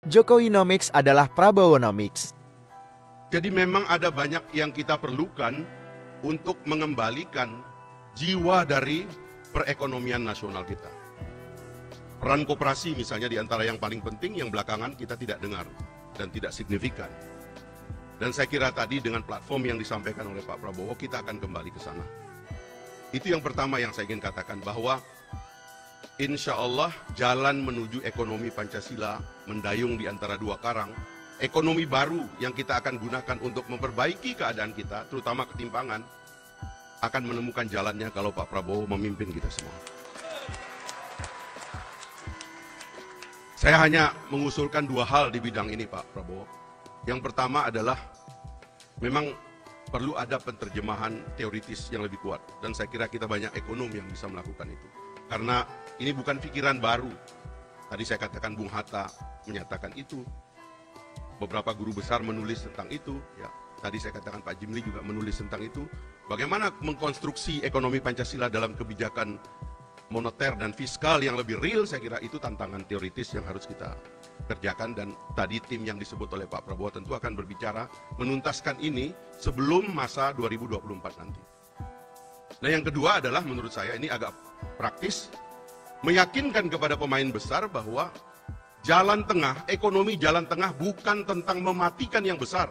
Jokowinomics adalah Prabowonomics. Jadi memang ada banyak yang kita perlukan untuk mengembalikan jiwa dari perekonomian nasional kita. Peran koperasi misalnya di antara yang paling penting yang belakangan kita tidak dengar dan tidak signifikan. Dan saya kira tadi dengan platform yang disampaikan oleh Pak Prabowo kita akan kembali ke sana. Itu yang pertama yang saya ingin katakan, bahwa insya Allah jalan menuju ekonomi Pancasila mendayung di antara dua karang. Ekonomi baru yang kita akan gunakan untuk memperbaiki keadaan kita, terutama ketimpangan, akan menemukan jalannya kalau Pak Prabowo memimpin kita semua. Saya hanya mengusulkan dua hal di bidang ini, Pak Prabowo. Yang pertama adalah memang perlu ada penerjemahan teoritis yang lebih kuat. Dan saya kira kita banyak ekonom yang bisa melakukan itu. Karena ini bukan pikiran baru. Tadi saya katakan Bung Hatta menyatakan itu. Beberapa guru besar menulis tentang itu. Ya. Tadi saya katakan Pak Jimli juga menulis tentang itu. Bagaimana mengkonstruksi ekonomi Pancasila dalam kebijakan moneter dan fiskal yang lebih real, saya kira itu tantangan teoritis yang harus kita kerjakan. Dan tadi tim yang disebut oleh Pak Prabowo tentu akan berbicara menuntaskan ini sebelum masa 2024 nanti. Nah yang kedua adalah menurut saya ini agak praktis, meyakinkan kepada pemain besar bahwa jalan tengah, ekonomi jalan tengah bukan tentang mematikan yang besar,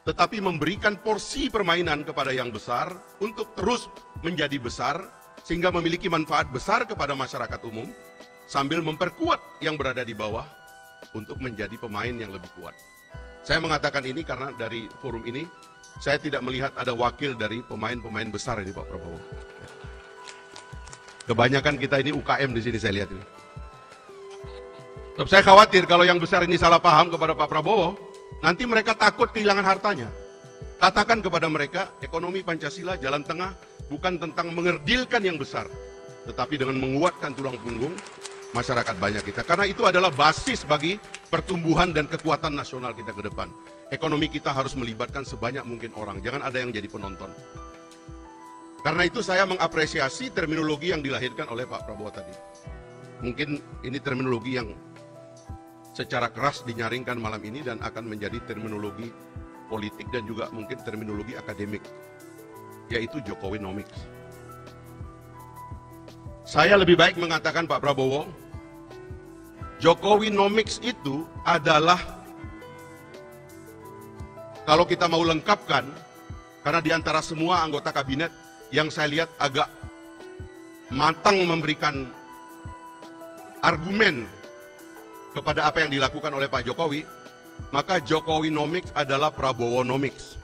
tetapi memberikan porsi permainan kepada yang besar untuk terus menjadi besar, sehingga memiliki manfaat besar kepada masyarakat umum, sambil memperkuat yang berada di bawah untuk menjadi pemain yang lebih kuat. Saya mengatakan ini karena dari forum ini, saya tidak melihat ada wakil dari pemain-pemain besar ini Pak Prabowo. Kebanyakan kita ini UKM di sini saya lihat ini. Saya khawatir kalau yang besar ini salah paham kepada Pak Prabowo, nanti mereka takut kehilangan hartanya. Katakan kepada mereka, ekonomi Pancasila jalan tengah bukan tentang mengerdilkan yang besar, tetapi dengan menguatkan tulang punggung masyarakat banyak kita. Karena itu adalah basis bagi pertumbuhan dan kekuatan nasional kita ke depan. Ekonomi kita harus melibatkan sebanyak mungkin orang, jangan ada yang jadi penonton. Karena itu saya mengapresiasi terminologi yang dilahirkan oleh Pak Prabowo tadi. Mungkin ini terminologi yang secara keras dinyaringkan malam ini dan akan menjadi terminologi politik dan juga mungkin terminologi akademik, yaitu Jokowinomics. Saya lebih baik mengatakan Pak Prabowo, Jokowinomics itu adalah, kalau kita mau lengkapkan, karena di antara semua anggota kabinet yang saya lihat agak matang memberikan argumen kepada apa yang dilakukan oleh Pak Jokowi, maka Jokowinomics adalah Prabowonomics.